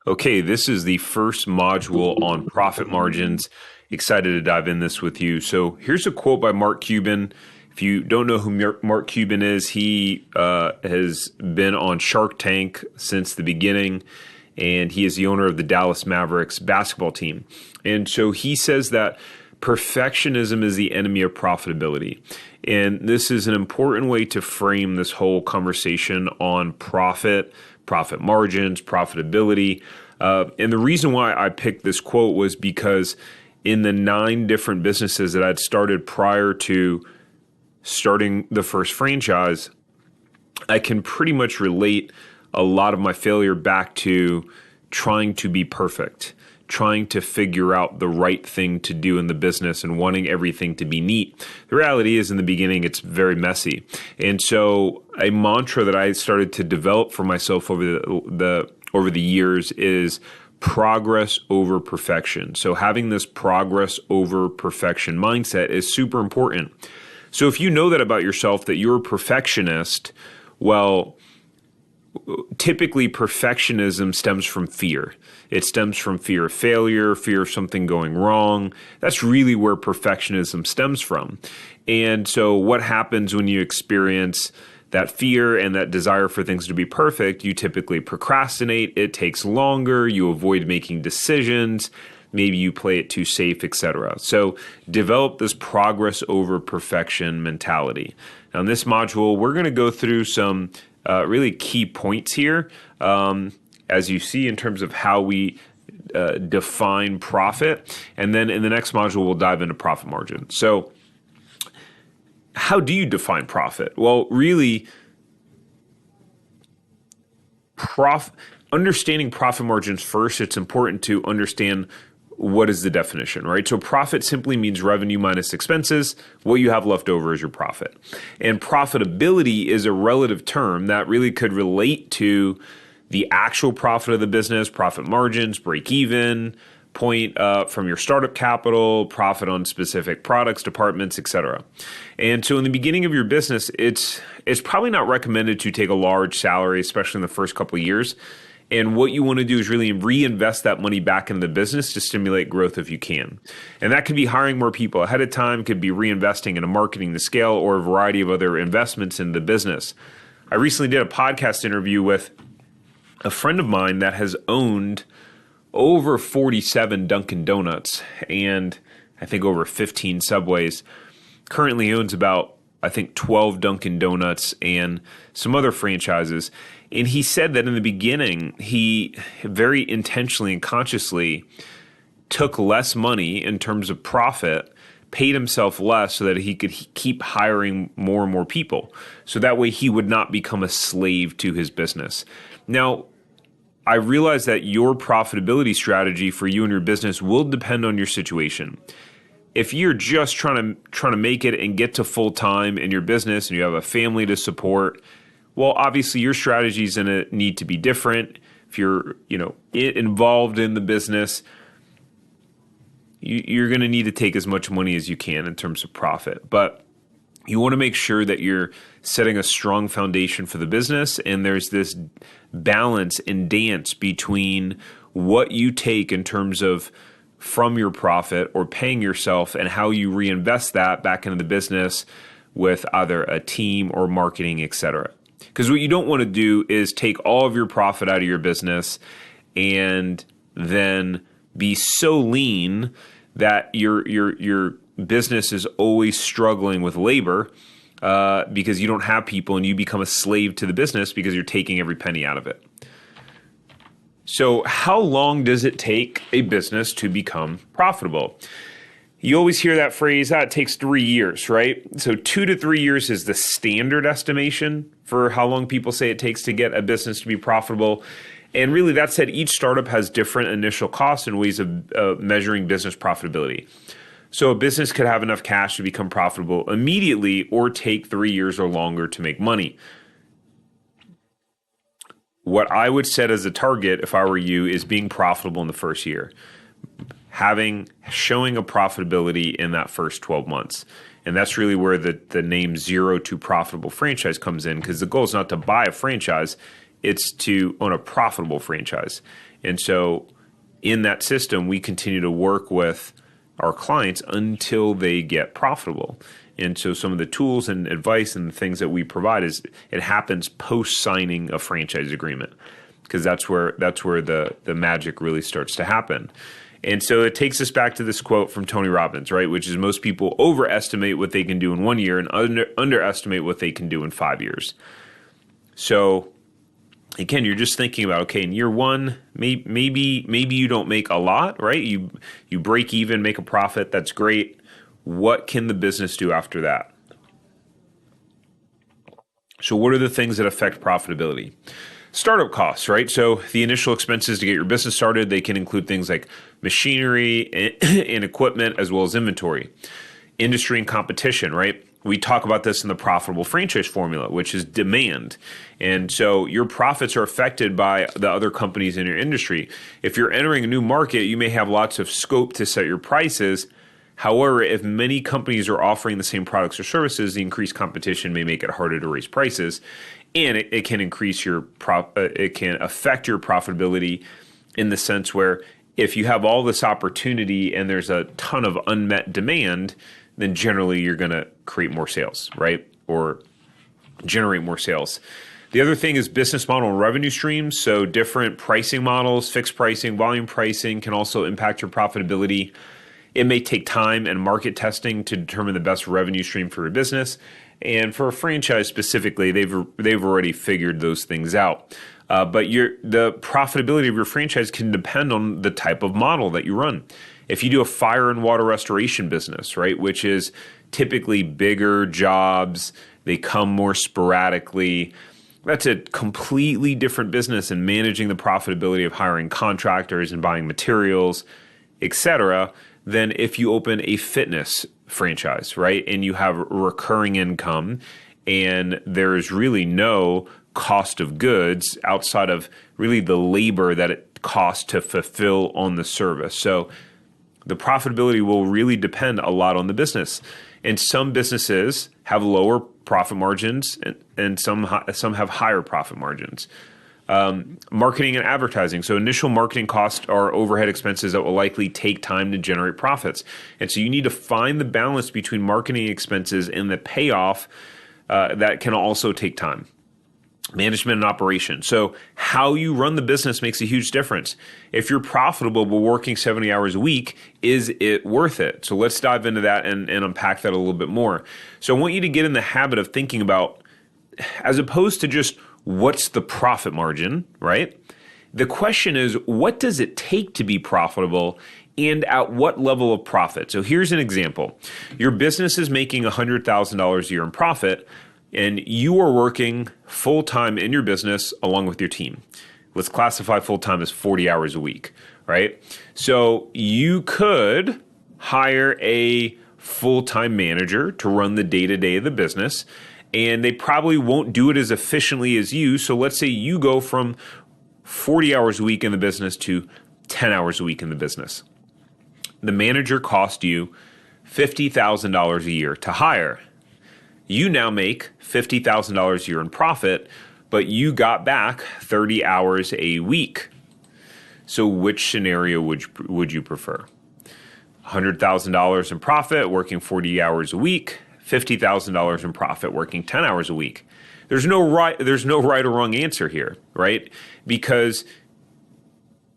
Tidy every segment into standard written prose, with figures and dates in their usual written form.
Okay, this is the first module on profit margins. Excited to dive in this with you. So here's a quote by Mark Cuban. If you don't know who Mark Cuban is, he has been on Shark Tank since the beginning, and he is the owner of the Dallas Mavericks basketball team. And so he says that perfectionism is the enemy of profitability. And this is an important way to frame this whole conversation on profit margins, profitability. And the reason why I picked this quote was because in the 9 different businesses that I'd started prior to starting the first franchise, I can pretty much relate a lot of my failure back to trying to be perfect, trying to figure out the right thing to do in the business and wanting everything to be neat. The reality is in the beginning, it's very messy. And so a mantra that I started to develop for myself over the years is progress over perfection. So having this progress over perfection mindset is super important. So if you know that about yourself, that you're a perfectionist, well, typically perfectionism stems from fear. It stems from fear of failure, fear of something going wrong. That's really where perfectionism stems from. And so what happens when you experience that fear and that desire for things to be perfect? You typically procrastinate. It takes longer. You avoid making decisions. Maybe you play it too safe, etc. So develop this progress over perfection mentality. Now in this module, we're going to go through some really key points here, as you see, in terms of how we define profit. And then in the next module, we'll dive into profit margin. So how do you define profit? Well, really, understanding profit margins first, it's important to understand what is the definition, right? So profit simply means revenue minus expenses. What you have left over is your profit. And profitability is a relative term that really could relate to the actual profit of the business, profit margins, break even, point from your startup capital, profit on specific products, departments, etc. And so in the beginning of your business, it's probably not recommended to take a large salary, especially in the first couple of years. And what you want to do is really reinvest that money back into the business to stimulate growth if you can. And that could be hiring more people ahead of time, could be reinvesting into marketing to scale, or a variety of other investments in the business. I recently did a podcast interview with a friend of mine that has owned over 47 Dunkin' Donuts and I think over 15 Subways. Currently owns about, I think, 12 Dunkin' Donuts and some other franchises. And he said that in the beginning, he very intentionally and consciously took less money in terms of profit, paid himself less so that he could keep hiring more and more people. So that way he would not become a slave to his business. Now, I realize that your profitability strategy for you and your business will depend on your situation. If you're just trying to make it and get to full time in your business and you have a family to support, well, obviously your strategy is going to need to be different. If you're, involved in the business, you're going to need to take as much money as you can in terms of profit. But you want to make sure that you're setting a strong foundation for the business, and there's this balance and dance between what you take in terms of from your profit or paying yourself and how you reinvest that back into the business with either a team or marketing, etc. Because what you don't want to do is take all of your profit out of your business and then be so lean that your business is always struggling with labor because you don't have people and you become a slave to the business because you're taking every penny out of it. So how long does it take a business to become profitable? You always hear that phrase, it takes 3 years, right? So 2 to 3 years is the standard estimation for how long people say it takes to get a business to be profitable. And really, that said, each startup has different initial costs and ways of measuring business profitability. So a business could have enough cash to become profitable immediately or take 3 years or longer to make money. What I would set as a target, if I were you, is being profitable in the first year, showing a profitability in that first 12 months. And that's really where the name Zero to Profitable Franchise comes in, because the goal is not to buy a franchise, It's to own a profitable franchise. And so in that system, we continue to work with our clients until they get profitable. And so some of the tools and advice and the things that we provide is it happens post signing a franchise agreement, because that's where the magic really starts to happen. And so it takes us back to this quote from Tony Robbins, right? Which is, most people overestimate what they can do in 1 year and underestimate what they can do in 5 years. So again, you're just thinking about, okay, in year one, maybe you don't make a lot, right? You break even, make a profit. That's great. What can the business do after that? So what are the things that affect profitability? Startup costs, right? So the initial expenses to get your business started, they can include things like machinery and equipment, as well as inventory. Industry and competition, right? We talk about this in the profitable franchise formula, which is demand. And so your profits are affected by the other companies in your industry. If you're entering a new market, you may have lots of scope to set your prices. However, if many companies are offering the same products or services, the increased competition may make it harder to raise prices, and it can increase it can affect your profitability in the sense where if you have all this opportunity and there's a ton of unmet demand, then generally you're going to create more sales, right? Or generate more sales. The other thing is business model and revenue streams. So different pricing models, fixed pricing, volume pricing can also impact your profitability. It may take time and market testing to determine the best revenue stream for your business. And for a franchise specifically, they've already figured those things out. But the profitability of your franchise can depend on the type of model that you run. If you do a fire and water restoration business, right, which is typically bigger jobs, they come more sporadically, that's a completely different business in managing the profitability of hiring contractors and buying materials, etc., than if you open a fitness franchise, right? And you have recurring income and there's really no cost of goods outside of really the labor that it costs to fulfill on the service. So the profitability will really depend a lot on the business. And some businesses have lower profit margins and some have higher profit margins. Marketing and advertising. So initial marketing costs are overhead expenses that will likely take time to generate profits. And so you need to find the balance between marketing expenses and the payoff that can also take time. Management and operation. So how you run the business makes a huge difference. If you're profitable but working 70 hours a week, is it worth it? So let's dive into that and unpack that a little bit more. So I want you to get in the habit of thinking about, as opposed to just what's the profit margin, right? The question is, what does it take to be profitable and at what level of profit? So here's an example. Your business is making $100,000 a year in profit, and you are working full-time in your business along with your team. Let's classify full-time as 40 hours a week, right? So you could hire a full-time manager to run the day-to-day of the business, and they probably won't do it as efficiently as you. So let's say you go from 40 hours a week in the business to 10 hours a week in the business. The manager cost you $50,000 a year to hire. You now make $50,000 a year in profit, but you got back 30 hours a week. So which scenario would you prefer? $100,000 in profit, working 40 hours a week, $50,000 in profit, working 10 hours a week. There's no right or wrong answer here, right? Because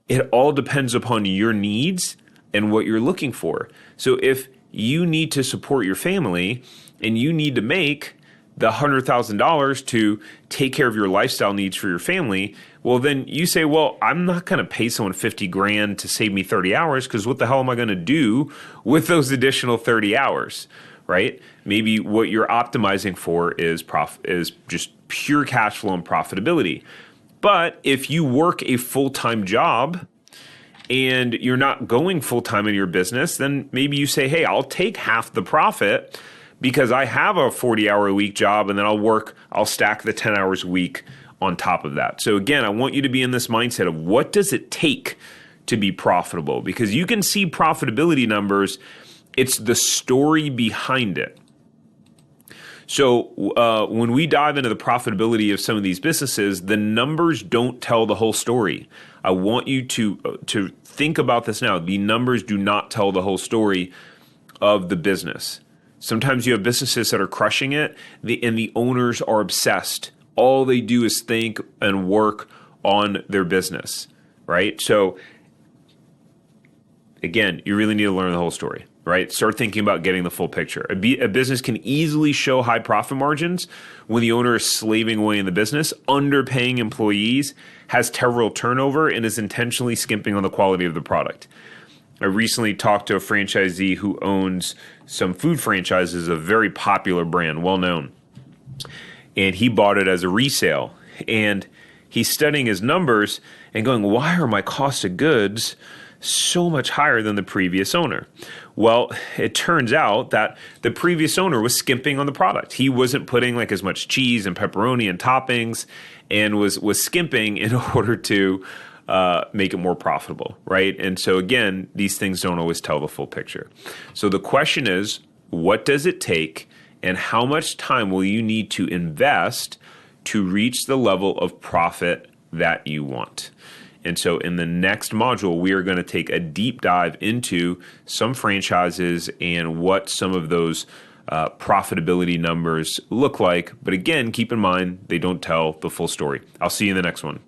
it all depends upon your needs and what you're looking for. So if you need to support your family and you need to make the $100,000 to take care of your lifestyle needs for your family, well, then you say, well, I'm not going to pay someone $50,000 to save me 30 hours because what the hell am I going to do with those additional 30 hours? Right? Maybe what you're optimizing for is just pure cash flow and profitability. But if you work a full-time job and you're not going full-time in your business, then maybe you say, hey, I'll take half the profit because I have a 40-hour-a-week job, and then I'll stack the 10 hours a week on top of that. So again, I want you to be in this mindset of what does it take to be profitable? Because you can see profitability numbers. It's the story behind it. So when we dive into the profitability of some of these businesses, the numbers don't tell the whole story. I want you to think about this now. The numbers do not tell the whole story of the business. Sometimes you have businesses that are crushing it, and the owners are obsessed. All they do is think and work on their business, right? So again, you really need to learn the whole story, right? Start thinking about getting the full picture. A business can easily show high profit margins when the owner is slaving away in the business, underpaying employees, has terrible turnover, and is intentionally skimping on the quality of the product. I recently talked to a franchisee who owns some food franchises, a very popular brand, well known. And he bought it as a resale. And he's studying his numbers and going, why are my cost of goods so much higher than the previous owner? Well, it turns out that the previous owner was skimping on the product. He wasn't putting like as much cheese and pepperoni and toppings, and was skimping in order to make it more profitable, right? And so again, these things don't always tell the full picture. So the question is, what does it take, and how much time will you need to invest to reach the level of profit that you want? And so in the next module, we are going to take a deep dive into some franchises and what some of those profitability numbers look like. But again, keep in mind, they don't tell the full story. I'll see you in the next one.